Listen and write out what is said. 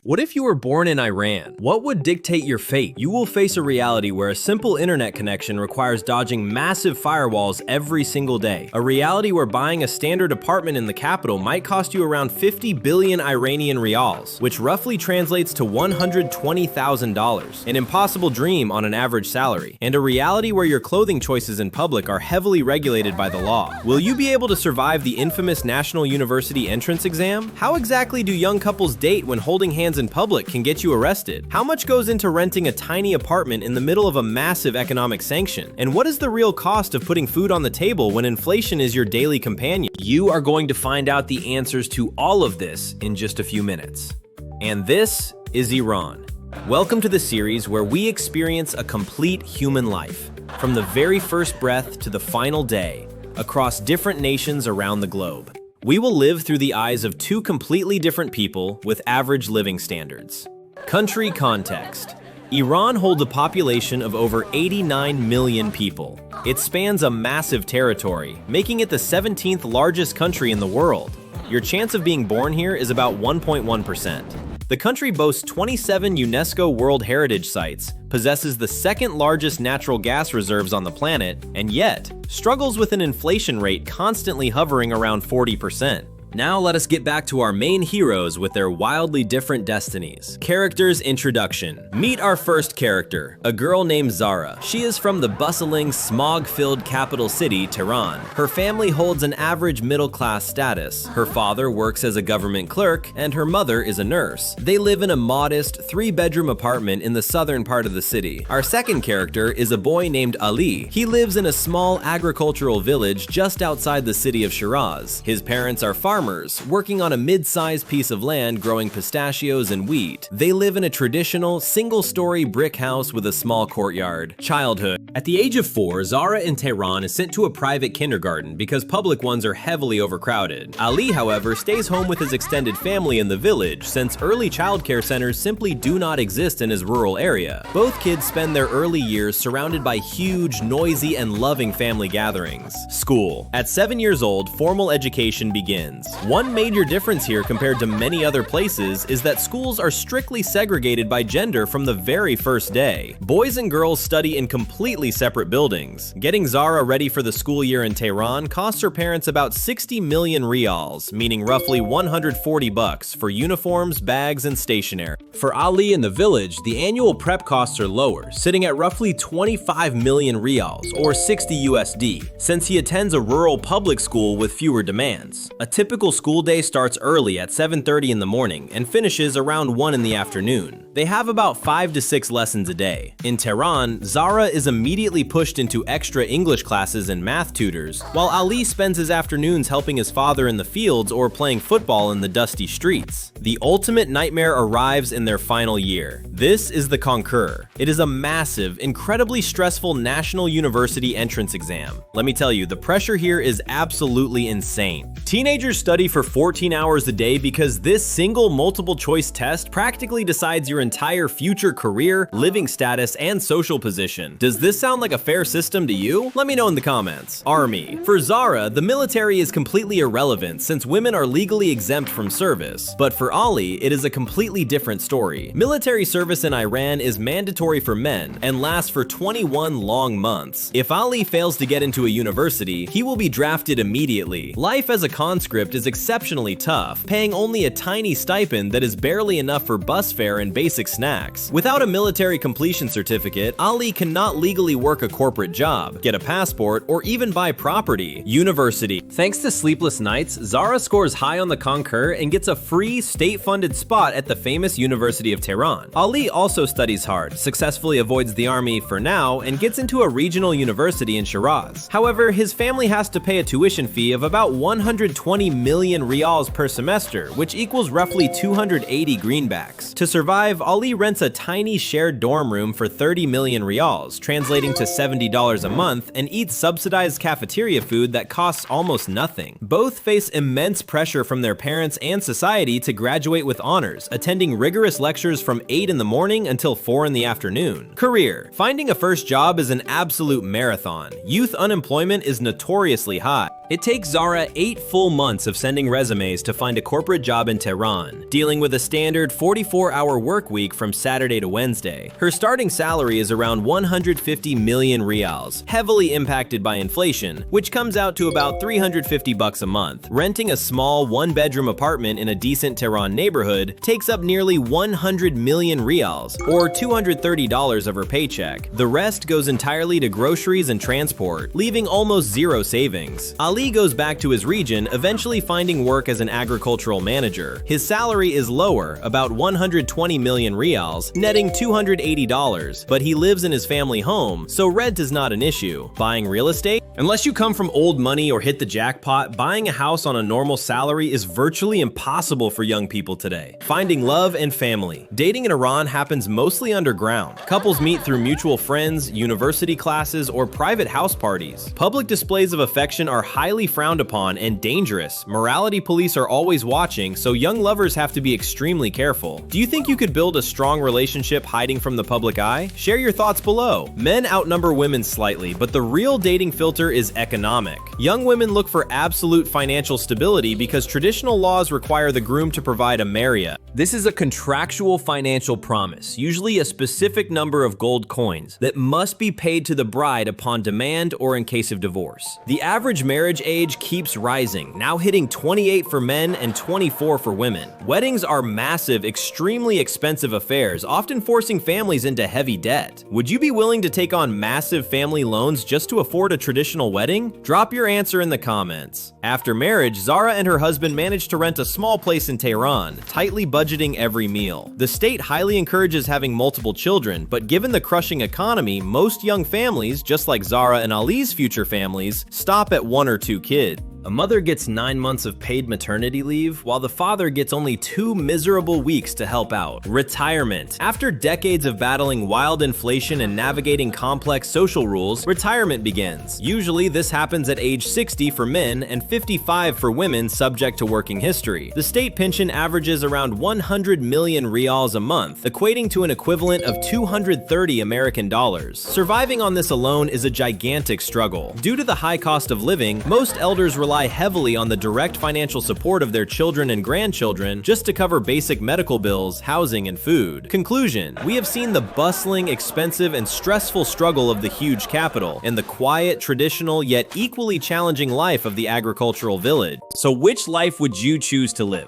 What if you were born in Iran? What would dictate your fate? You will face a reality where a simple internet connection requires dodging massive firewalls every single day. A reality where buying a standard apartment in the capital might cost you around 50 billion Iranian rials, which roughly translates to $120,000. An impossible dream on an average salary. And a reality where your clothing choices in public are heavily regulated by the law. Will you be able to survive the infamous National University entrance exam? How exactly do young couples date when holding hands in public can get you arrested? How much goes into renting a tiny apartment in the middle of a massive economic sanction? And what is the real cost of putting food on the table when inflation is your daily companion? You are going to find out the answers to all of this in just a few minutes. And this is Iran. Welcome to the series where we experience a complete human life, from the very first breath to the final day, across different nations around the globe. We will live through the eyes of two completely different people with average living standards. Country context. Iran holds a population of over 89 million people. It spans a massive territory, making it the 17th largest country in the world. Your chance of being born here is about 1.1%. The country boasts 27 UNESCO World Heritage Sites, possesses the second largest natural gas reserves on the planet, and yet struggles with an inflation rate constantly hovering around 40%. Now let us get back to our main heroes with their wildly different destinies. Characters introduction. Meet our first character, a girl named Zahra. She is from the bustling, smog-filled capital city, Tehran. Her family holds an average middle-class status. Her father works as a government clerk, and her mother is a nurse. They live in a modest, 3-bedroom apartment in the southern part of the city. Our second character is a boy named Ali. He lives in a small agricultural village just outside the city of Shiraz. His parents are farmers, working on a mid-sized piece of land growing pistachios and wheat. They live in a traditional, single-story brick house with a small courtyard. Childhood. At the age of 4, Zahra in Tehran is sent to a private kindergarten because public ones are heavily overcrowded. Ali, however, stays home with his extended family in the village since early childcare centers simply do not exist in his rural area. Both kids spend their early years surrounded by huge, noisy, and loving family gatherings. School. At 7 years old, formal education begins. One major difference here compared to many other places is that schools are strictly segregated by gender from the very first day. Boys and girls study in completely separate buildings. Getting Zahra ready for the school year in Tehran costs her parents about 60 million rials, meaning roughly 140 bucks for uniforms, bags, and stationery. For Ali in the village, the annual prep costs are lower, sitting at roughly 25 million rials, or 60 USD, since he attends a rural public school with fewer demands. A typical school day starts early at 7:30 in the morning and finishes around 1 in the afternoon. They have about 5 to 6 lessons a day. In Tehran, Zahra is immediately pushed into extra English classes and math tutors, while Ali spends his afternoons helping his father in the fields or playing football in the dusty streets. The ultimate nightmare arrives in their final year. This is the Konkur. It is a massive, incredibly stressful national university entrance exam. Let me tell you, the pressure here is absolutely insane. Teenagers study for 14 hours a day because this single multiple choice test practically decides your entire future career, living status, and social position. Does this sound like a fair system to you? Let me know in the comments. Army. For Zahra, the military is completely irrelevant since women are legally exempt from service. But for Ali, it is a completely different story. Military service in Iran is mandatory for men and lasts for 21 long months. If Ali fails to get into a university, he will be drafted immediately. Life as a conscript is exceptionally tough, paying only a tiny stipend that is barely enough for bus fare and basic snacks. Without a military completion certificate, Ali cannot legally work a corporate job, get a passport, or even buy property. University. Thanks to sleepless nights, Zahra scores high on the Konkur and gets a free, state-funded spot at the famous University of Tehran. Ali also studies hard, successfully avoids the army for now, and gets into a regional university in Shiraz. However, his family has to pay a tuition fee of about 120 million rials per semester, which equals roughly 280 greenbacks. To survive, Ali rents a tiny shared dorm room for 30 million rials, translating to $70 a month, and eats subsidized cafeteria food that costs almost nothing. Both face immense pressure from their parents and society to graduate with honors, attending rigorous lectures from 8 in the morning until 4 in the afternoon. Career. Finding a first job is an absolute marathon. Youth unemployment is notoriously high. It takes Zahra 8 full months of sending resumes to find a corporate job in Tehran, dealing with a standard 44-hour work week from Saturday to Wednesday. Her starting salary is around 150 million riyals, heavily impacted by inflation, which comes out to about 350 bucks a month. Renting a small one-bedroom apartment in a decent Tehran neighborhood takes up nearly 100 million riyals, or $230 of her paycheck. The rest goes entirely to groceries and transport, leaving almost zero savings. Ali goes back to his region, eventually finding work as an agricultural manager. His salary is lower, about 120 million riyals, netting $280, but he lives in his family home, so rent is not an issue. Buying real estate? Unless you come from old money or hit the jackpot, buying a house on a normal salary is virtually impossible for young people today. Finding love and family. Dating in Iran happens mostly underground. Couples meet through mutual friends, university classes, or private house parties. Public displays of affection are highly frowned upon and dangerous. Morality police are always watching, so young lovers have to be extremely careful. Do you think you could build a strong relationship hiding from the public eye? Share your thoughts below. Men outnumber women slightly, but the real dating filter is economic. Young women look for absolute financial stability because traditional laws require the groom to provide a mariya. This is a contractual financial promise, usually a specific number of gold coins, that must be paid to the bride upon demand or in case of divorce. The average marriage age keeps rising, now hitting 28 for men and 24 for women. Weddings are massive, extremely expensive affairs, often forcing families into heavy debt. Would you be willing to take on massive family loans just to afford a traditional wedding? Drop your answer in the comments. After marriage, Zahra and her husband managed to rent a small place in Tehran, tightly budgeting every meal. The state highly encourages having multiple children, but given the crushing economy, most young families, just like Zahra and Ali's future families, stop at 1 or 2 kids. A mother gets 9 months of paid maternity leave, while the father gets only 2 miserable weeks to help out. Retirement. After decades of battling wild inflation and navigating complex social rules, retirement begins. Usually, this happens at age 60 for men and 55 for women subject to working history. The state pension averages around 100 million riyals a month, equating to an equivalent of 230 American dollars. Surviving on this alone is a gigantic struggle. Due to the high cost of living, most elders rely heavily on the direct financial support of their children and grandchildren just to cover basic medical bills, housing, and food. Conclusion: we have seen the bustling, expensive, and stressful struggle of the huge capital, and the quiet, traditional, yet equally challenging life of the agricultural village. So which life would you choose to live?